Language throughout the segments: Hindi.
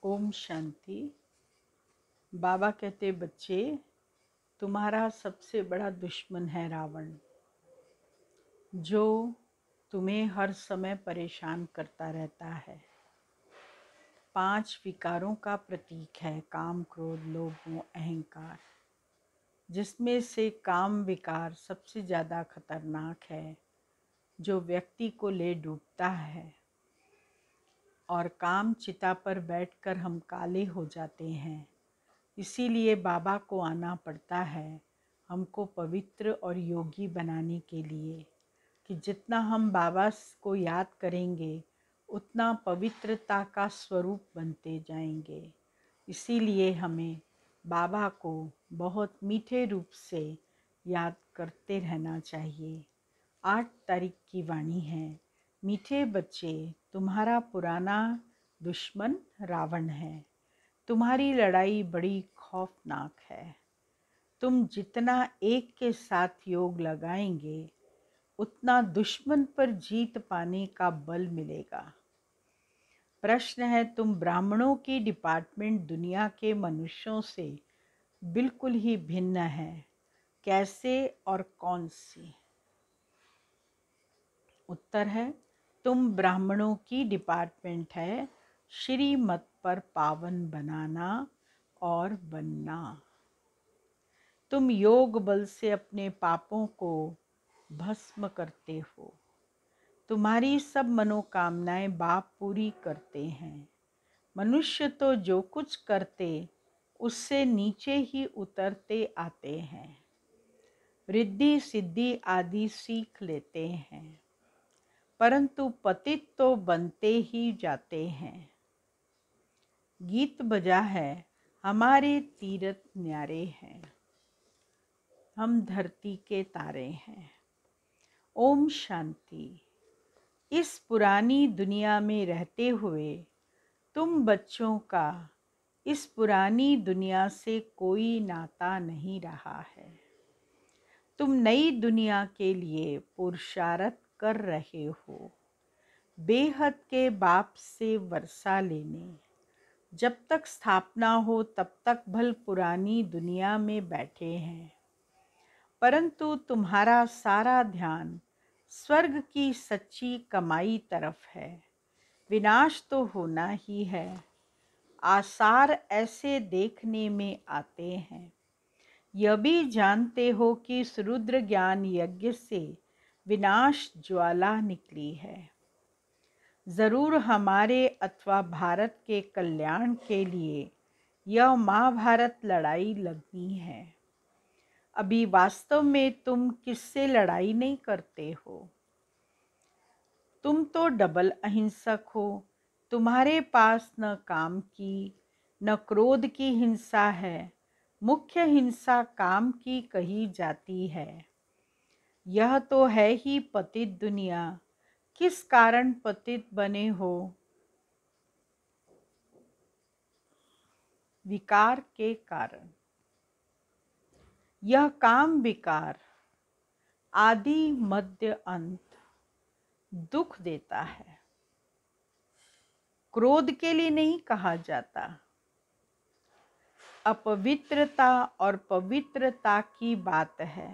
ओम शांति। बाबा कहते, बच्चे, तुम्हारा सबसे बड़ा दुश्मन है रावण, जो तुम्हें हर समय परेशान करता रहता है। 5 विकारों का प्रतीक है काम, क्रोध, लोभ, मोह, अहंकार, जिसमें से काम विकार सबसे ज़्यादा खतरनाक है, जो व्यक्ति को ले डूबता है। और काम चिता पर बैठकर हम काले हो जाते हैं। इसीलिए बाबा को आना पड़ता है, हमको पवित्र और योगी बनाने के लिए, कि जितना हम बाबा को याद करेंगे उतना पवित्रता का स्वरूप बनते जाएंगे। इसीलिए हमें बाबा को बहुत मीठे रूप से याद करते रहना चाहिए। 8 तारीख की वाणी है, मीठे बच्चे, तुम्हारा पुराना दुश्मन रावण है। तुम्हारी लड़ाई बड़ी खौफनाक है। तुम जितना एक के साथ योग लगाएंगे उतना दुश्मन पर जीत पाने का बल मिलेगा। प्रश्न है, तुम ब्राह्मणों की डिपार्टमेंट दुनिया के मनुष्यों से बिल्कुल ही भिन्न है। कैसे और कौन सी? उत्तर है, तुम ब्राह्मणों की डिपार्टमेंट है श्रीमत पर पावन बनाना और बनना। तुम योग बल से अपने पापों को भस्म करते हो। तुम्हारी सब मनोकामनाएं बाप पूरी करते हैं। मनुष्य तो जो कुछ करते उससे नीचे ही उतरते आते हैं। रिद्धि सिद्धि आदि सीख लेते हैं, परंतु पतित तो बनते ही जाते हैं। गीत बजा है, हमारे तीरथ न्यारे हैं, हम धरती के तारे हैं। ओम शांति। इस पुरानी दुनिया में रहते हुए तुम बच्चों का इस पुरानी दुनिया से कोई नाता नहीं रहा है। तुम नई दुनिया के लिए पुरुषार्थ कर रहे हो, बेहद के बाप से वर्षा लेने। जब तक स्थापना हो तब तक भल पुरानी दुनिया में बैठे हैं, परंतु तुम्हारा सारा ध्यान स्वर्ग की सच्ची कमाई तरफ है। विनाश तो होना ही है। आसार ऐसे देखने में आते हैं। यह भी जानते हो कि इस रुद्र ज्ञान यज्ञ से विनाश ज्वाला निकली है। जरूर हमारे अथवा भारत के कल्याण के लिए यह महाभारत लड़ाई लगनी है। अभी वास्तव में तुम किससे लड़ाई नहीं करते हो। तुम तो डबल अहिंसक हो। तुम्हारे पास न काम की न क्रोध की हिंसा है। मुख्य हिंसा काम की कही जाती है। यह तो है ही पतित दुनिया। किस कारण पतित बने हो? विकार के कारण। यह काम विकार आदि मध्य अंत दुख देता है। क्रोध के लिए नहीं कहा जाता। अपवित्रता और पवित्रता की बात है।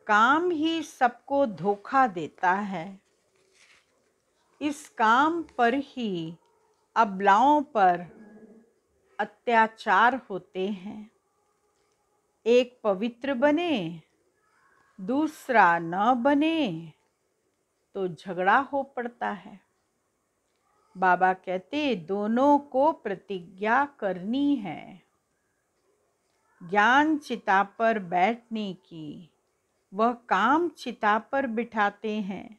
काम ही सबको धोखा देता है। इस काम पर ही अबलाओं पर अत्याचार होते हैं। एक पवित्र बने, दूसरा न बने तो झगड़ा हो पड़ता है। बाबा कहते, दोनों को प्रतिज्ञा करनी है। ज्ञान चिता पर बैठने की, वह काम चिता पर बिठाते हैं।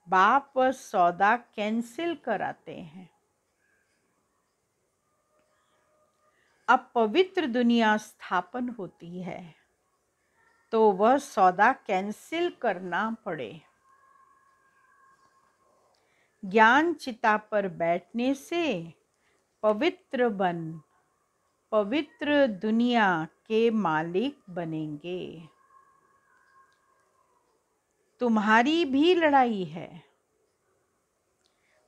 बाप वह सौदा कैंसिल कराते हैं। अब पवित्र दुनिया स्थापन होती है तो वह सौदा कैंसिल करना पड़े। ज्ञान चिता पर बैठने से पवित्र बन पवित्र दुनिया के मालिक बनेंगे। तुम्हारी भी लड़ाई है।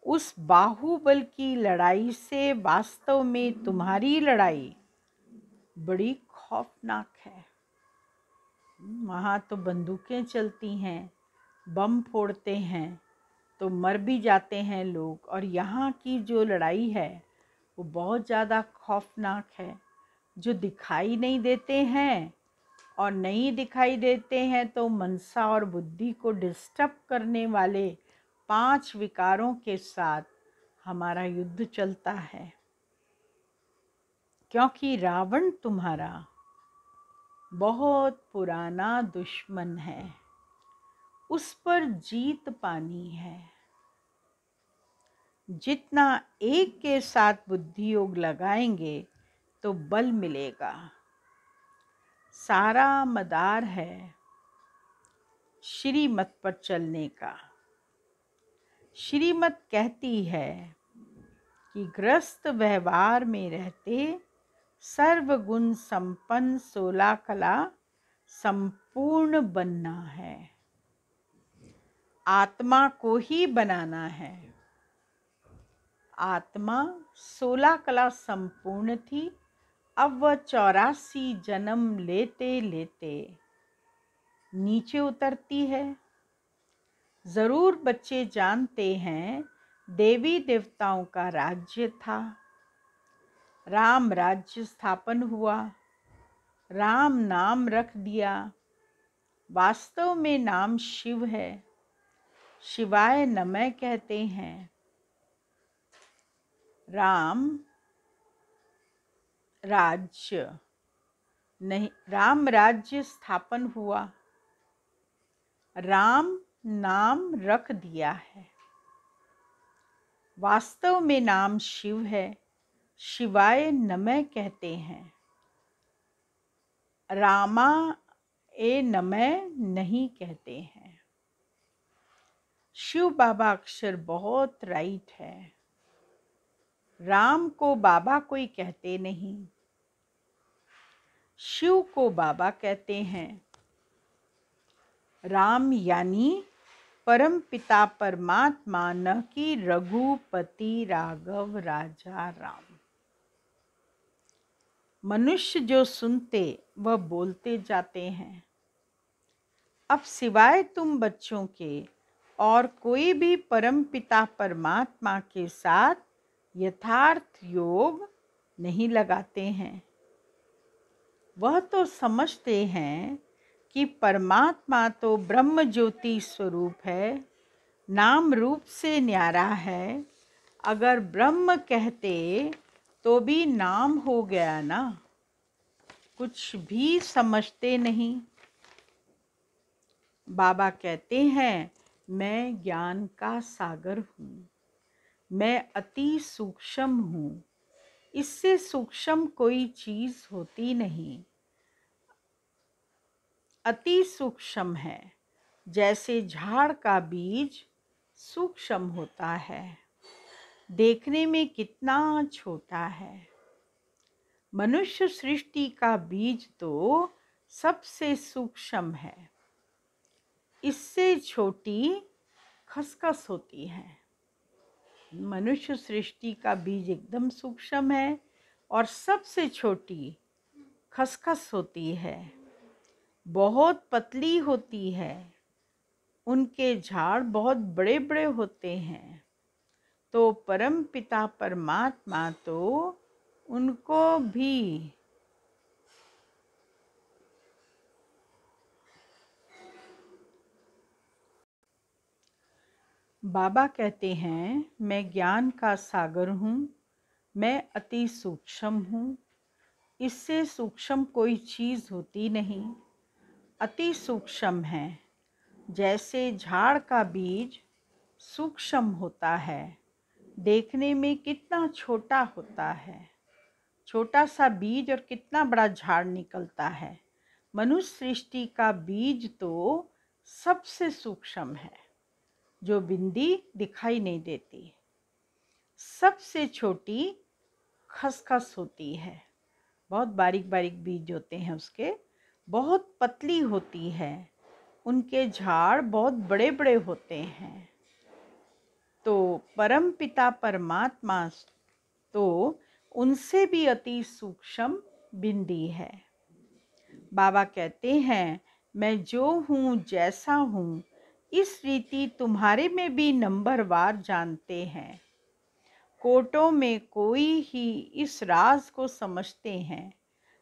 उस बाहुबल की लड़ाई से वास्तव में तुम्हारी लड़ाई बड़ी खौफनाक है। वहाँ तो बंदूकें चलती हैं, बम फोड़ते हैं तो मर भी जाते हैं लोग, और यहाँ की जो लड़ाई है वो बहुत ज़्यादा खौफनाक है। जो दिखाई नहीं देते हैं और नहीं दिखाई देते हैं तो मनसा और बुद्धि को डिस्टर्ब करने वाले 5 विकारों के साथ हमारा युद्ध चलता है, क्योंकि रावण तुम्हारा बहुत पुराना दुश्मन है, उस पर जीत पानी है। जितना एक के साथ बुद्धि योग लगाएंगे तो बल मिलेगा। सारा मदार है श्रीमत पर चलने का। श्रीमत कहती है कि ग्रस्त व्यवहार में रहते सर्वगुण संपन्न 16 कला संपूर्ण बनना है, आत्मा को ही बनाना है। आत्मा 16 कला संपूर्ण थी, अब वह 84 जन्म लेते लेते नीचे उतरती है। जरूर बच्चे जानते हैं देवी देवताओं का राज्य था, राम राज्य स्थापन हुआ, राम नाम रख दिया। वास्तव में नाम शिव है, शिवाय नमः कहते हैं। राम राज्य नहीं, राम राज्य स्थापन हुआ, राम नाम रख दिया है। वास्तव में नाम शिव है, शिवाय नमः कहते हैं। रामा ए नमः नहीं कहते हैं। शिव बाबा अक्षर बहुत राइट है। राम को बाबा कोई कहते नहीं, शिव को बाबा कहते हैं। राम यानी परम पिता परमात्मा, न कि रघुपति राघव राजा राम। मनुष्य जो सुनते वह बोलते जाते हैं। अब सिवाय तुम बच्चों के और कोई भी परम पिता परमात्मा के साथ यथार्थ योग नहीं लगाते हैं। वह तो समझते हैं कि परमात्मा तो ब्रह्म ज्योति स्वरूप है, नाम रूप से न्यारा है। अगर ब्रह्म कहते तो भी नाम हो गया ना। कुछ भी समझते नहीं। बाबा कहते हैं मैं ज्ञान का सागर हूँ, मैं अति सूक्ष्म हूँ, इससे सूक्ष्म कोई चीज होती नहीं। अति सूक्ष्म है, जैसे झाड़ का बीज सूक्ष्म होता है, देखने में कितना छोटा है। मनुष्य सृष्टि का बीज तो सबसे सूक्ष्म है, इससे छोटी खसखस होती है। मनुष्य सृष्टि का बीज एकदम सूक्ष्म है और सबसे छोटी खसखस होती है, बहुत पतली होती है। उनके झाड़ बहुत बड़े बड़े होते हैं। तो परम पिता परमात्मा तो उनको भी बाबा कहते हैं मैं ज्ञान का सागर हूँ, मैं अति सूक्ष्म हूँ, इससे सूक्ष्म कोई चीज़ होती नहीं। अति सूक्ष्म है, जैसे झाड़ का बीज सूक्ष्म होता है, देखने में कितना छोटा होता है। छोटा सा बीज और कितना बड़ा झाड़ निकलता है। मनुष्य सृष्टि का बीज तो सबसे सूक्ष्म है, जो बिंदी दिखाई नहीं देती। सबसे छोटी खसखस होती है, बहुत बारीक बारीक बीज होते हैं उसके, बहुत पतली होती है। उनके झाड़ बहुत बड़े बड़े होते हैं। तो परमपिता परमात्मा तो उनसे भी अति सूक्ष्म बिंदी है। बाबा कहते हैं, मैं जो हूँ जैसा हूँ इस रीति तुम्हारे में भी नंबरवार जानते हैं। कोटों में कोई ही इस राज को समझते हैं।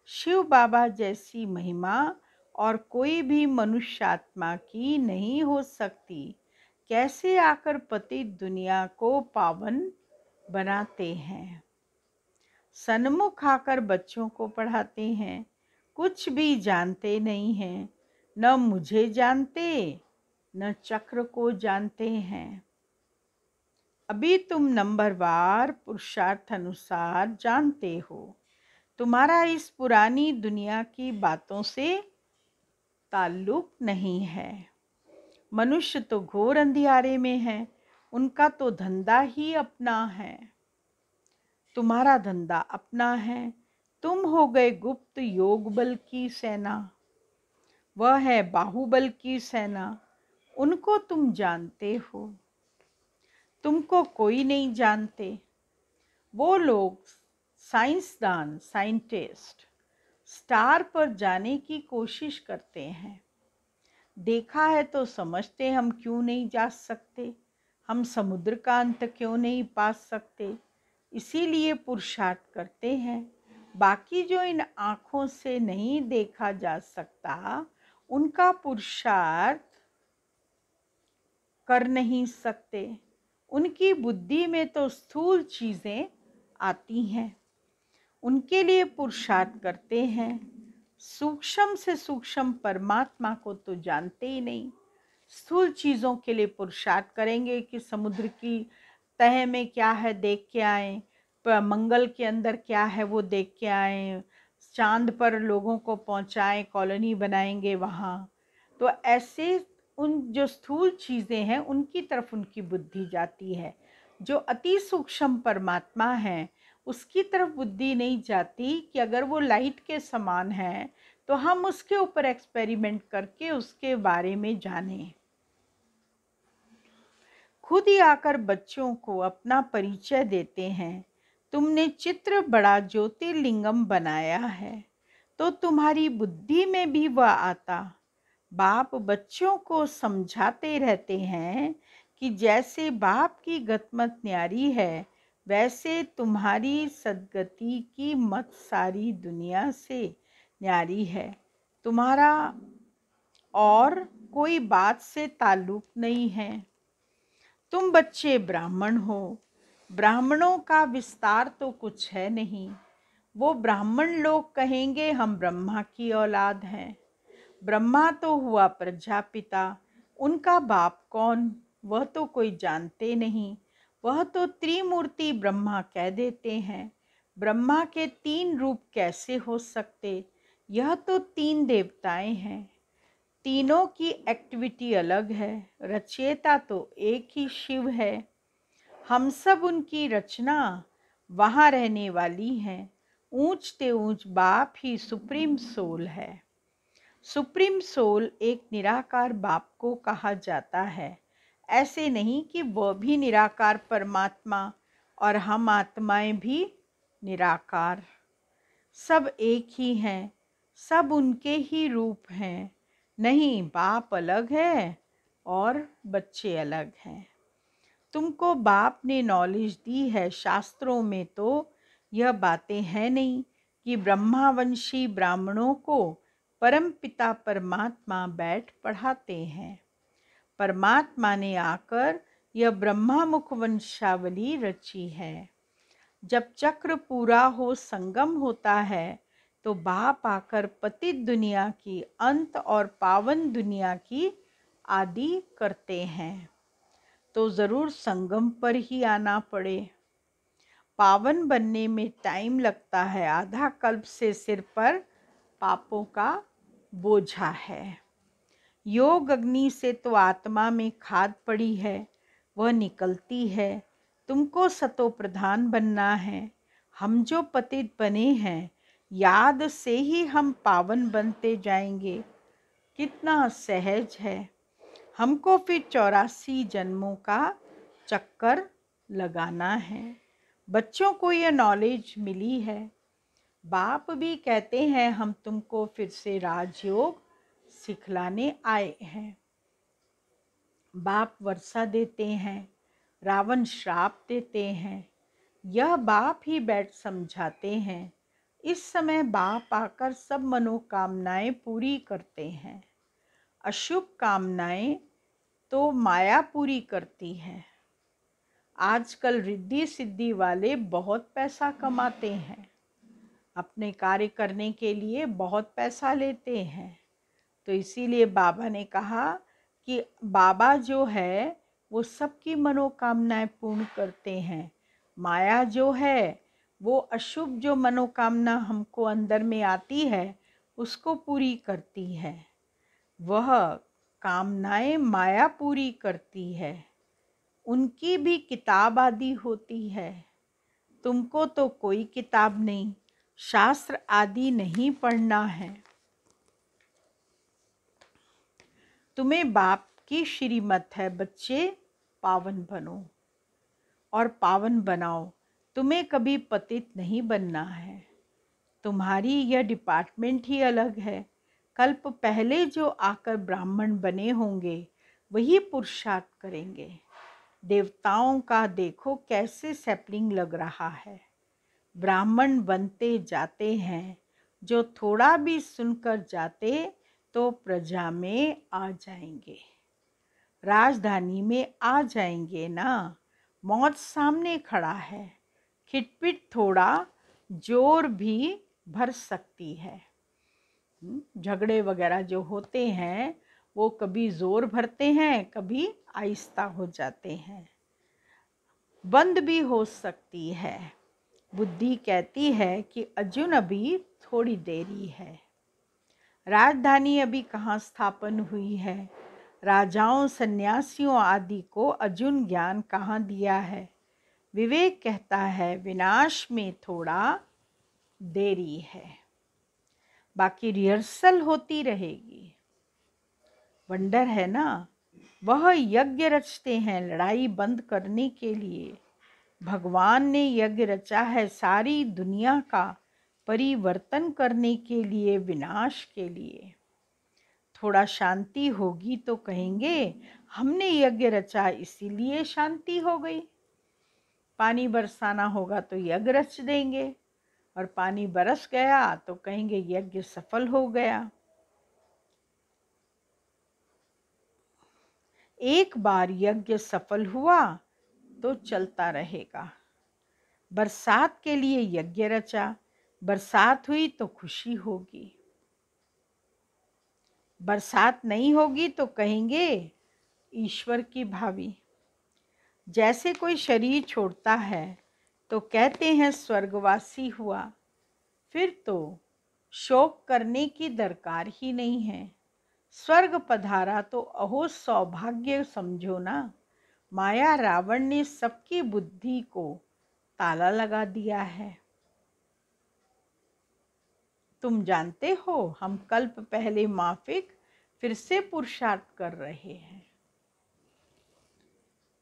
शिव बाबा जैसी महिमा और कोई भी मनुष्यात्मा की नहीं हो सकती। कैसे आकर पतित दुनिया को पावन बनाते हैं। सन्मुख आकर बच्चों को पढ़ाते हैं। कुछ भी जानते नहीं हैं, न मुझे जानते न चक्र को जानते हैं। अभी तुम नंबरवार पुरुषार्थ अनुसार जानते हो। तुम्हारा इस पुरानी दुनिया की बातों से ताल्लुक नहीं है। मनुष्य तो घोर अंधियारे में है, उनका तो धंधा ही अपना है। तुम्हारा धंधा अपना है। तुम हो गए गुप्त योग बल की सेना, वह है बाहुबल की सेना, उनको तुम जानते हो। तुमको कोई नहीं जानते। वो लोग साइंसदान, साइंटिस्ट स्टार पर जाने की कोशिश करते हैं। देखा है तो समझते हम क्यों नहीं जा सकते। हम समुद्र का अंत क्यों नहीं पा सकते, इसीलिए पुरुषार्थ करते हैं। बाकी जो इन आँखों से नहीं देखा जा सकता, उनका पुरुषार्थ कर नहीं सकते। उनकी बुद्धि में तो स्थूल चीज़ें आती हैं, उनके लिए पुरुषार्थ करते हैं। सूक्ष्म से सूक्ष्म परमात्मा को तो जानते ही नहीं। स्थूल चीज़ों के लिए पुरुषार्थ करेंगे कि समुद्र की तह में क्या है देख के आएं, मंगल के अंदर क्या है वो देख के आएं, चांद पर लोगों को पहुंचाएं, कॉलोनी बनाएंगे वहाँ। तो ऐसे उन जो स्थूल चीज़ें हैं उनकी तरफ उनकी बुद्धि जाती है। जो अति सूक्ष्म परमात्मा है उसकी तरफ बुद्धि नहीं जाती कि अगर वो लाइट के समान है तो हम उसके ऊपर एक्सपेरिमेंट करके उसके बारे में जानें। खुद ही आकर बच्चों को अपना परिचय देते हैं। तुमने चित्र बड़ा ज्योतिर्लिंगम बनाया है, तो तुम्हारी बुद्धि में भी वह आता। बाप बच्चों को समझाते रहते हैं कि जैसे बाप की गतमत न्यारी है, वैसे तुम्हारी सद्गति की मत सारी दुनिया से न्यारी है। तुम्हारा और कोई बात से ताल्लुक नहीं है। तुम बच्चे ब्राह्मण हो। ब्राह्मणों का विस्तार तो कुछ है नहीं। वो ब्राह्मण लोग कहेंगे हम ब्रह्मा की औलाद हैं। ब्रह्मा तो हुआ प्रजापिता, उनका बाप कौन वह तो कोई जानते नहीं। वह तो त्रिमूर्ति ब्रह्मा कह देते हैं। ब्रह्मा के 3 रूप कैसे हो सकते, यह तो 3 देवताएं हैं। तीनों की एक्टिविटी अलग है, रचयिता तो एक ही शिव है। हम सब उनकी रचना वहाँ रहने वाली हैं। ऊंच ते ऊंच बाप ही सुप्रीम सोल है। सुप्रीम सोल एक निराकार बाप को कहा जाता है। ऐसे नहीं कि वह भी निराकार परमात्मा और हम आत्माएं भी निराकार। सब एक ही हैं, सब उनके ही रूप हैं। नहीं, बाप अलग है और बच्चे अलग हैं। तुमको बाप ने नॉलेज दी है। शास्त्रों में तो यह बातें हैं नहीं कि ब्रह्मावंशी ब्राह्मणों को परमपिता परमात्मा बैठ पढ़ाते हैं। परमात्मा ने आकर यह ब्रह्मामुख वंशावली रची है। जब चक्र पूरा हो, संगम होता है, तो बाप आकर पतित दुनिया की अंत और पावन दुनिया की आदि करते हैं। तो ज़रूर संगम पर ही आना पड़े। पावन बनने में टाइम लगता है। आधा कल्प से सिर पर पापों का बोझा है। योग अग्नि से तो आत्मा में खाद पड़ी है, वह निकलती है। तुमको सतो प्रधान बनना है। हम जो पतित बने हैं, याद से ही हम पावन बनते जाएंगे। कितना सहज है। हमको फिर 84 जन्मों का चक्कर लगाना है। बच्चों को यह नॉलेज मिली है। बाप भी कहते हैं हम तुमको फिर से राजयोग सिखलाने आए हैं। बाप वर्षा देते हैं, रावण श्राप देते हैं। यह बाप ही बैठ समझाते हैं। इस समय बाप आकर सब मनोकामनाएं पूरी करते हैं। अशुभ कामनाएं तो माया पूरी करती है। आजकल रिद्धि सिद्धि वाले बहुत पैसा कमाते हैं, अपने कार्य करने के लिए बहुत पैसा लेते हैं। तो इसीलिए बाबा ने कहा कि बाबा जो है वो सबकी मनोकामनाएं पूर्ण करते हैं। माया जो है वो अशुभ जो मनोकामना हमको अंदर में आती है उसको पूरी करती है। वह कामनाएं माया पूरी करती है। उनकी भी किताब आदि होती है। तुमको तो कोई किताब नहीं, शास्त्र आदि नहीं पढ़ना है। तुम्हें बाप की श्रीमत है, बच्चे पावन बनो और पावन बनाओ। तुम्हें कभी पतित नहीं बनना है। तुम्हारी यह डिपार्टमेंट ही अलग है। कल्प पहले जो आकर ब्राह्मण बने होंगे वही पुरुषार्थ करेंगे। देवताओं का देखो कैसे सैपलिंग लग रहा है। ब्राह्मण बनते जाते हैं। जो थोड़ा भी सुनकर जाते तो प्रजा में आ जाएंगे, राजधानी में आ जाएंगे ना। मौत सामने खड़ा है। खिटपिट थोड़ा जोर भी भर सकती है। झगड़े वगैरह जो होते हैं वो कभी जोर भरते हैं, कभी आहिस्ता हो जाते हैं, बंद भी हो सकती है। बुद्धि कहती है कि अर्जुन अभी थोड़ी देरी है। राजधानी अभी कहाँ स्थापन हुई है। राजाओं सन्यासियों आदि को अर्जुन ज्ञान कहाँ दिया है। विवेक कहता है विनाश में थोड़ा देरी है। बाकी रिहर्सल होती रहेगी। वंडर है ना, वह यज्ञ रचते हैं लड़ाई बंद करने के लिए। भगवान ने यज्ञ रचा है सारी दुनिया का परिवर्तन करने के लिए, विनाश के लिए। थोड़ा शांति होगी तो कहेंगे हमने यज्ञ रचा इसीलिए शांति हो गई। पानी बरसाना होगा तो यज्ञ रच देंगे और पानी बरस गया तो कहेंगे यज्ञ सफल हो गया। एक बार यज्ञ सफल हुआ तो चलता रहेगा। बरसात के लिए यज्ञ रचा, बरसात हुई तो खुशी होगी। बरसात नहीं होगी तो कहेंगे ईश्वर की भावी। जैसे कोई शरीर छोड़ता है तो कहते हैं स्वर्गवासी हुआ, फिर तो शोक करने की दरकार ही नहीं है। स्वर्ग पधारा तो अहो सौभाग्य समझो ना। माया रावण ने सबकी बुद्धि को ताला लगा दिया है। तुम जानते हो हम कल्प पहले माफिक फिर से पुरुषार्थ कर रहे हैं।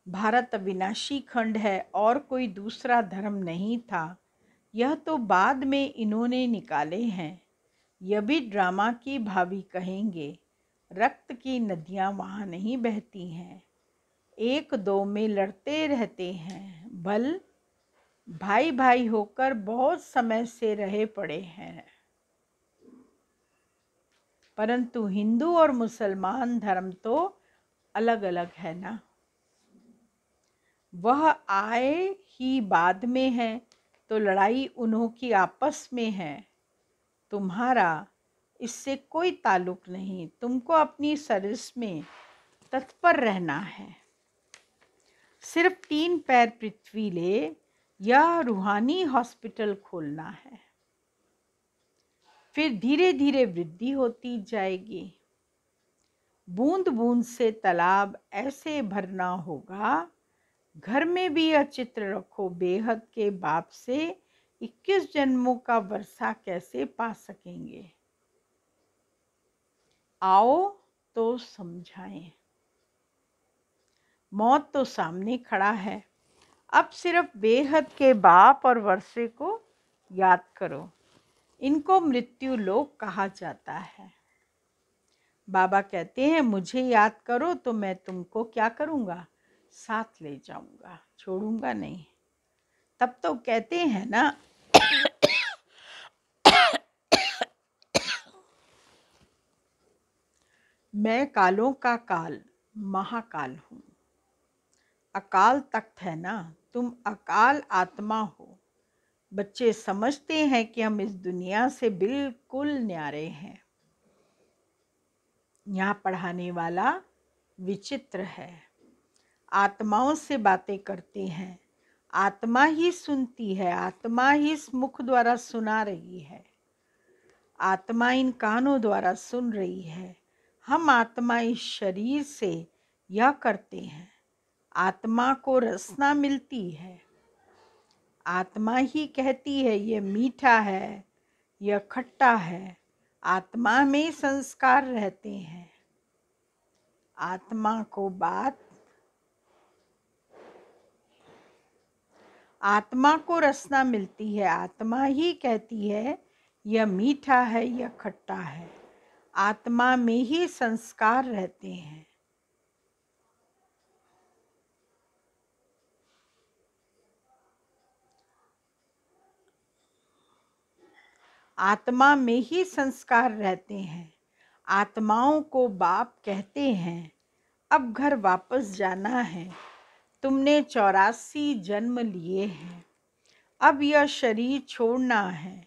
भारत अविनाशी खंड है और कोई दूसरा धर्म नहीं था। यह तो बाद में इन्होंने निकाले हैं। यह भी ड्रामा की भावी कहेंगे। रक्त की नदियां वहाँ नहीं बहती हैं, एक दो में लड़ते रहते हैं। बल भाई भाई होकर बहुत समय से रहे पड़े हैं। परंतु हिंदू और मुसलमान धर्म तो अलग अलग है ना। वह आए ही बाद में है तो लड़ाई उन्हों की आपस में है। तुम्हारा इससे कोई ताल्लुक नहीं। तुमको अपनी सर्विस में तत्पर रहना है। सिर्फ 3 पैर पृथ्वी ले या रूहानी हॉस्पिटल खोलना है, फिर धीरे धीरे वृद्धि होती जाएगी। बूंद बूंद से तालाब ऐसे भरना होगा। घर में भी यह चित्र रखो, बेहद के बाप से 21 जन्मों का वर्षा कैसे पा सकेंगे। आओ तो समझाएं। मौत तो सामने खड़ा है। अब सिर्फ बेहद के बाप और वर्षे को याद करो। इनको मृत्यु लोक कहा जाता है। बाबा कहते हैं मुझे याद करो तो मैं तुमको क्या करूँगा, साथ ले जाऊँगा, छोड़ूंगा नहीं। तब तो कहते हैं ना मैं कालों का काल महाकाल हूँ। अकाल तख्त है ना, तुम अकाल आत्मा हो। बच्चे समझते हैं कि हम इस दुनिया से बिल्कुल न्यारे हैं। यहाँ पढ़ाने वाला विचित्र है। आत्माओं से बातें करते हैं, आत्मा ही सुनती है, आत्मा ही इस मुख द्वारा सुना रही है, आत्मा इन कानों द्वारा सुन रही है। हम आत्मा इस शरीर से यह करते हैं। आत्मा को रसना मिलती है, आत्मा ही कहती है यह मीठा है, यह खट्टा है। आत्मा में संस्कार रहते हैं। आत्मा को आत्मा को रसना मिलती है, आत्मा ही कहती है यह मीठा है, यह खट्टा है। आत्मा में ही संस्कार रहते हैं। आत्मा में ही संस्कार रहते हैं। आत्माओं को बाप कहते हैं अब घर वापस जाना है। तुमने 84 जन्म लिए हैं, अब यह शरीर छोड़ना है,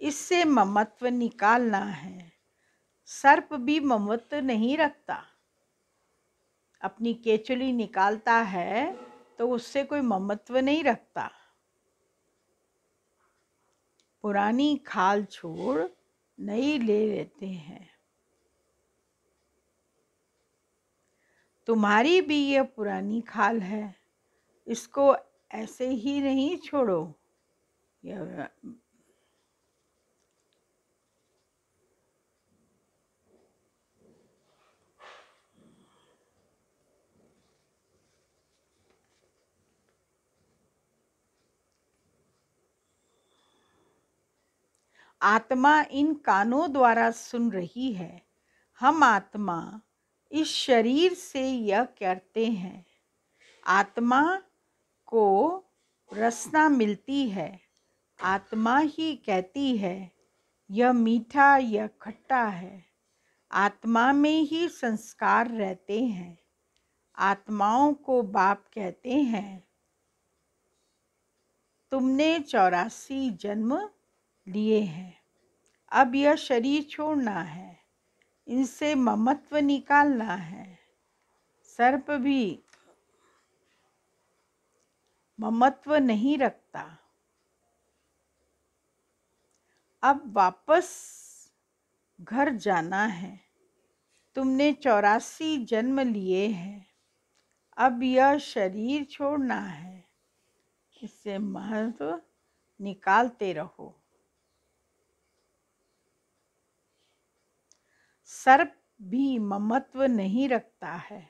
इससे ममत्व निकालना है। सर्प भी ममत्व नहीं रखता। अपनी केचुली निकालता है तो उससे कोई ममत्व नहीं रखता। पुरानी खाल छोड़ नई ले लेते हैं। तुम्हारी भी यह पुरानी खाल है, इसको ऐसे ही नहीं छोड़ो। यह आत्मा इन कानों द्वारा सुन रही है। हम आत्मा इस शरीर से यह करते हैं। आत्मा को रसना मिलती है, आत्मा ही कहती है यह मीठा, यह खट्टा है। आत्मा में ही संस्कार रहते हैं। आत्माओं को बाप कहते हैं तुमने 84 जन्म लिए हैं, अब यह शरीर छोड़ना है, इनसे ममत्व निकालना है। सर्प भी ममत्व नहीं रखता। अब वापस घर जाना है। तुमने 84 जन्म लिए हैं, अब यह शरीर छोड़ना है, इससे महत्व निकालते रहो। सर्प भी ममत्व नहीं रखता है।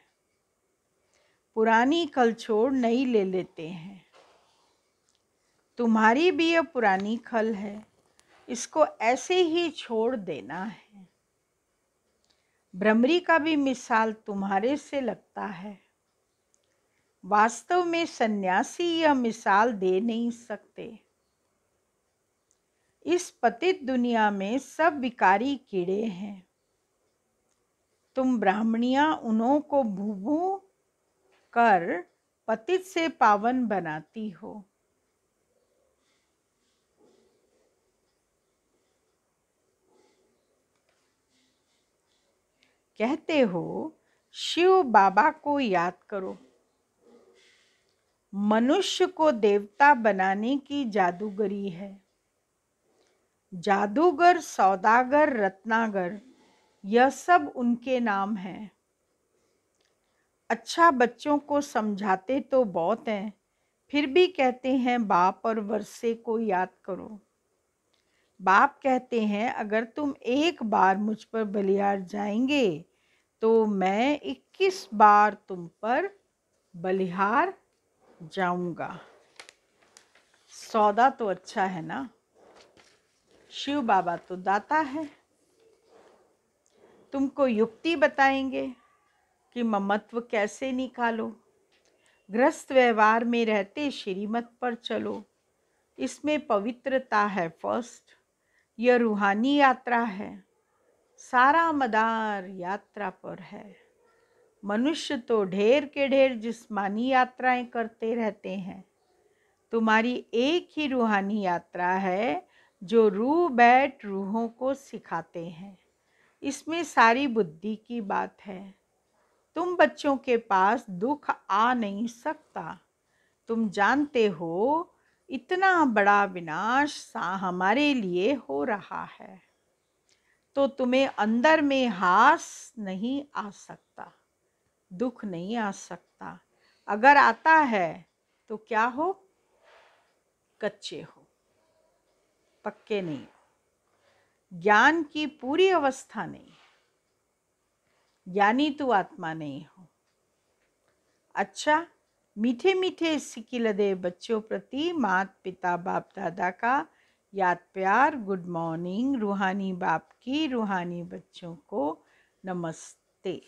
पुरानी खल छोड़ नई ले लेते हैं। तुम्हारी भी यह पुरानी खल है, इसको ऐसे ही छोड़ देना है। भ्रमरी का भी मिसाल तुम्हारे से लगता है। वास्तव में सन्यासी यह मिसाल दे नहीं सकते। इस पतित दुनिया में सब विकारी कीड़े हैं। तुम ब्राह्मणियां उन्हों को भू कर पतित से पावन बनाती हो। कहते हो शिव बाबा को याद करो। मनुष्य को देवता बनाने की जादूगरी है। जादूगर, सौदागर, रत्नागर, यह सब उनके नाम हैं। अच्छा, बच्चों को समझाते तो बहुत हैं, फिर भी कहते हैं बाप और वर्षे को याद करो। बाप कहते हैं अगर तुम एक बार मुझ पर बलिहार जाएंगे तो मैं 21 बार तुम पर बलिहार जाऊंगा। सौदा तो अच्छा है ना, शिव बाबा तो दाता है। तुमको युक्ति बताएंगे कि ममत्व कैसे निकालो। गृहस्थ व्यवहार में रहते श्रीमत पर चलो, इसमें पवित्रता है फर्स्ट। यह रूहानी यात्रा है, सारा मदार यात्रा पर है। मनुष्य तो ढेर के ढेर जिस्मानी यात्राएं करते रहते हैं। तुम्हारी एक ही रूहानी यात्रा है जो रूह बैठ रूहों को सिखाते हैं। इसमें सारी बुद्धि की बात है। तुम बच्चों के पास दुख आ नहीं सकता। तुम जानते हो इतना बड़ा विनाश हमारे लिए हो रहा है, तो तुम्हें अंदर में हास नहीं आ सकता, दुख नहीं आ सकता। अगर आता है तो क्या हो? कच्चे हो, पक्के नहीं हो। ज्ञान की पूरी अवस्था नहीं, ज्ञानी तू आत्मा नहीं हो। अच्छा, मीठे मीठे सिकिलदे बच्चों प्रति माता पिता बाप दादा का याद प्यार, गुड मॉर्निंग। रूहानी बाप की रूहानी बच्चों को नमस्ते,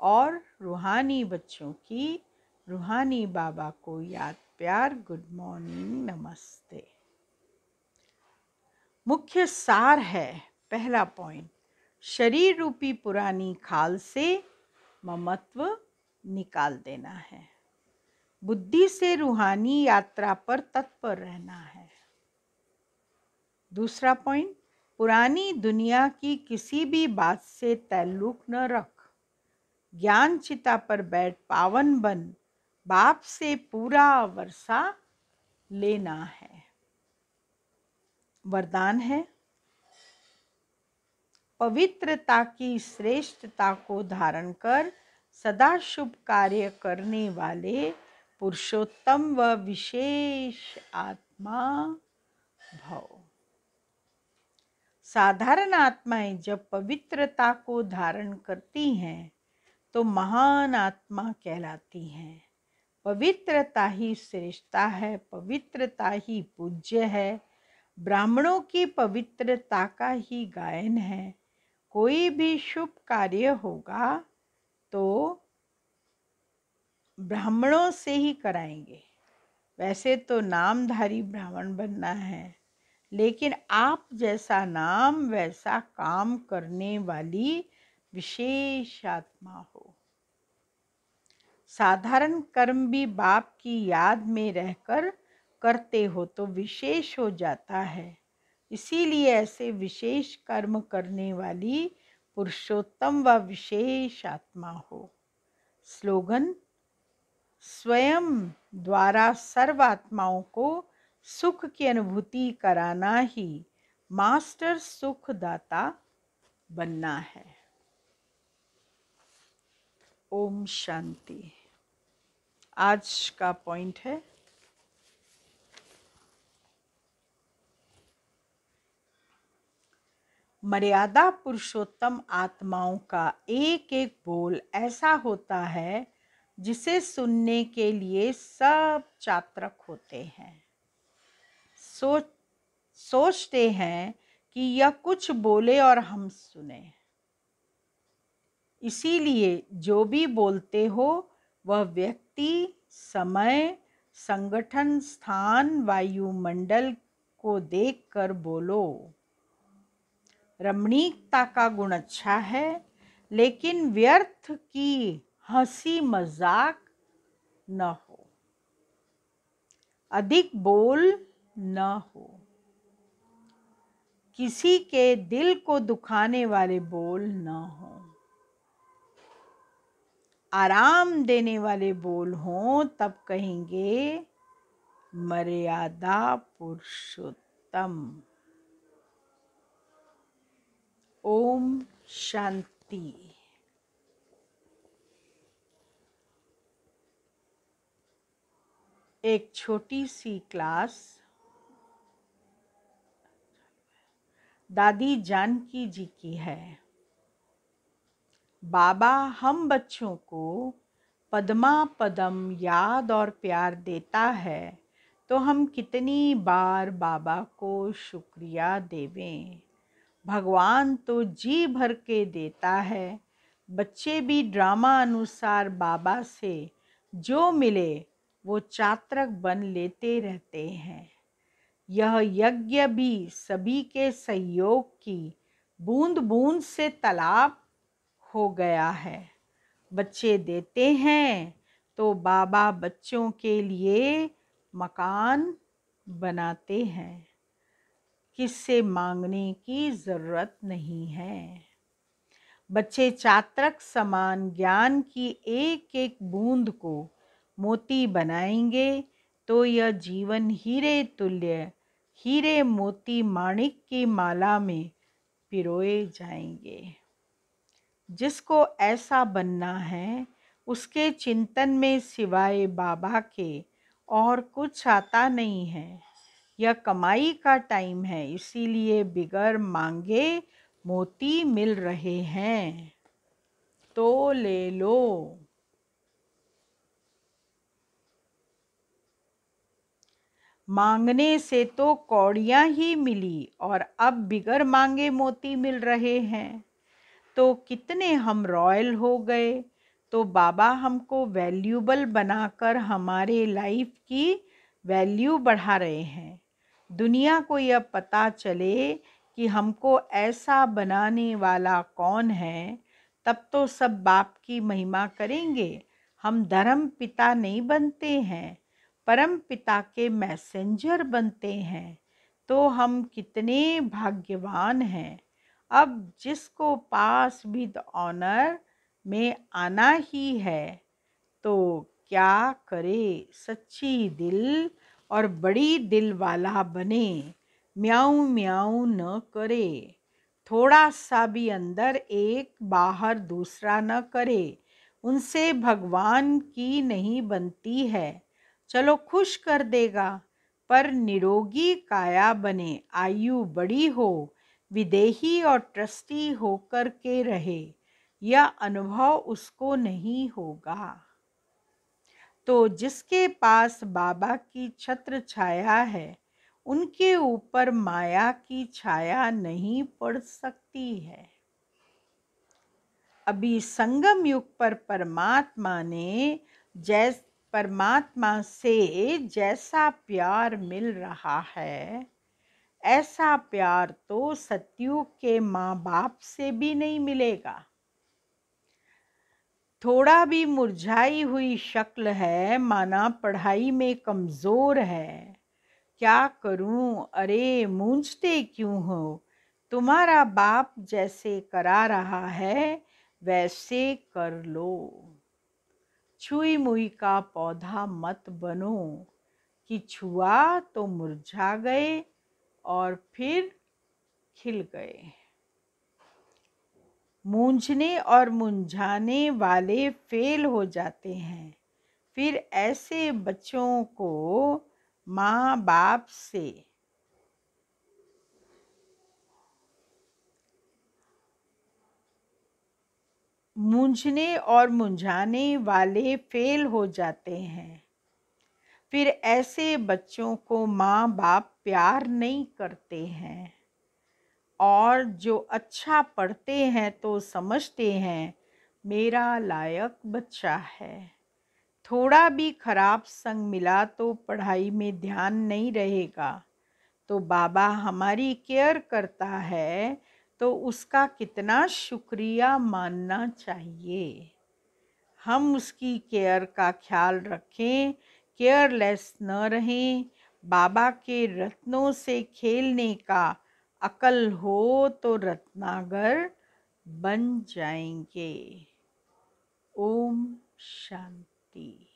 और रूहानी बच्चों की रूहानी बाबा को याद प्यार, गुड मॉर्निंग, नमस्ते। मुख्य सार है, पहला पॉइंट, शरीर रूपी पुरानी खाल से ममत्व निकाल देना है। बुद्धि से रूहानी यात्रा पर तत्पर रहना है। दूसरा पॉइंट, पुरानी दुनिया की किसी भी बात से ताल्लुक न रख। ज्ञान चिता पर बैठ पावन बन, बाप से पूरा वर्षा लेना है। वरदान है, पवित्रता की श्रेष्ठता को धारण कर सदा शुभ कार्य करने वाले पुरुषोत्तम व विशेष आत्मा भव। साधारण आत्माएं जब पवित्रता को धारण करती हैं तो महान आत्मा कहलाती हैं। पवित्रता ही श्रेष्ठता है, पवित्रता ही पूज्य है। ब्राह्मणों की पवित्रता का ही गायन है। कोई भी शुभ कार्य होगा तो ब्राह्मणों से ही कराएंगे। वैसे तो नामधारी ब्राह्मण बनना है, लेकिन आप जैसा नाम वैसा काम करने वाली विशेष आत्मा हो। साधारण कर्म भी बाप की याद में रहकर करते हो तो विशेष हो जाता है। इसीलिए ऐसे विशेष कर्म करने वाली पुरुषोत्तम व विशेष आत्मा हो। स्लोगन, स्वयं द्वारा सर्व आत्माओं को सुख की अनुभूति कराना ही मास्टर सुखदाता बनना है। ओम शांति। आज का पॉइंट है, मर्यादा पुरुषोत्तम आत्माओं का एक एक बोल ऐसा होता है जिसे सुनने के लिए सब चातक होते हैं। सोचते हैं कि यह कुछ बोले और हम सुने। इसीलिए जो भी बोलते हो वह व्यक्ति, समय, संगठन, स्थान, वायुमंडल को देखकर बोलो। रमणीकता का गुण अच्छा है, लेकिन व्यर्थ की हंसी मजाक न हो। अधिक बोल न हो। किसी के दिल को दुखाने वाले बोल न हो। आराम देने वाले बोल हों तब कहेंगे मर्यादा पुरुषोत्तम। ओम शांति। एक छोटी सी क्लास दादी जानकी जी की है। बाबा हम बच्चों को पदमा पदम याद और प्यार देता है, तो हम कितनी बार बाबा को शुक्रिया देवें। भगवान तो जी भर के देता है। बच्चे भी ड्रामा अनुसार बाबा से जो मिले वो चात्रक बन लेते रहते हैं। यह यज्ञ भी सभी के सहयोग की बूंद बूंद से तालाब हो गया है। बच्चे देते हैं तो बाबा बच्चों के लिए मकान बनाते हैं। किससे मांगने की जरूरत नहीं है। बच्चे चात्रक समान ज्ञान की एक एक बूंद को मोती बनाएंगे तो यह जीवन हीरे तुल्य, हीरे मोती माणिक की माला में पिरोए जाएंगे। जिसको ऐसा बनना है उसके चिंतन में सिवाय बाबा के और कुछ आता नहीं है। यह कमाई का टाइम है, इसीलिए बिगर मांगे मोती मिल रहे हैं, तो ले लो। मांगने से तो कौड़ियां ही मिली और अब बिगर मांगे मोती मिल रहे हैं। तो कितने हम रॉयल हो गए। तो बाबा हमको वैल्यूबल बनाकर हमारे लाइफ की वैल्यू बढ़ा रहे हैं। दुनिया को यह पता चले कि हमको ऐसा बनाने वाला कौन है, तब तो सब बाप की महिमा करेंगे। हम धर्म पिता नहीं बनते हैं, परम पिता के मैसेंजर बनते हैं। तो हम कितने भाग्यवान हैं। अब जिसको पास विद ऑनर में आना ही है, तो क्या करे, सच्ची दिल और बड़ी दिल वाला बने। म्याऊं म्याऊं न करे, थोड़ा सा भी अंदर एक बाहर दूसरा न करे। उनसे भगवान की नहीं बनती है। चलो खुश कर देगा, पर निरोगी काया बने, आयु बड़ी हो, विदेही और ट्रस्टी होकर के रहे। यह अनुभव उसको नहीं होगा। तो जिसके पास बाबा की छत्र छाया है, उनके ऊपर माया की छाया नहीं पड़ सकती है। अभी संगम युग पर परमात्मा से जैसा प्यार मिल रहा है, ऐसा प्यार तो सतयुग के माँ बाप से भी नहीं मिलेगा। थोड़ा भी मुरझाई हुई शक्ल है, माना पढ़ाई में कमजोर है। क्या करूं, अरे मूंझते क्यों हो। तुम्हारा बाप जैसे करा रहा है वैसे कर लो। छुई मुई का पौधा मत बनो कि छुआ तो मुरझा गए और फिर खिल गए। मूंझने और मुंझाने वाले फेल हो जाते हैं। फिर ऐसे बच्चों को माँ बाप से मूंझने और मुंझाने वाले फेल हो जाते हैं। फिर ऐसे बच्चों को माँ बाप प्यार नहीं करते हैं। और जो अच्छा पढ़ते हैं तो समझते हैं मेरा लायक बच्चा है। थोड़ा भी खराब संग मिला तो पढ़ाई में ध्यान नहीं रहेगा। तो बाबा हमारी केयर करता है तो उसका कितना शुक्रिया मानना चाहिए। हम उसकी केयर का ख्याल रखें, केयरलेस न रहें। बाबा के रत्नों से खेलने का अकल हो तो रत्नागर बन जाएंगे। ओम शांति।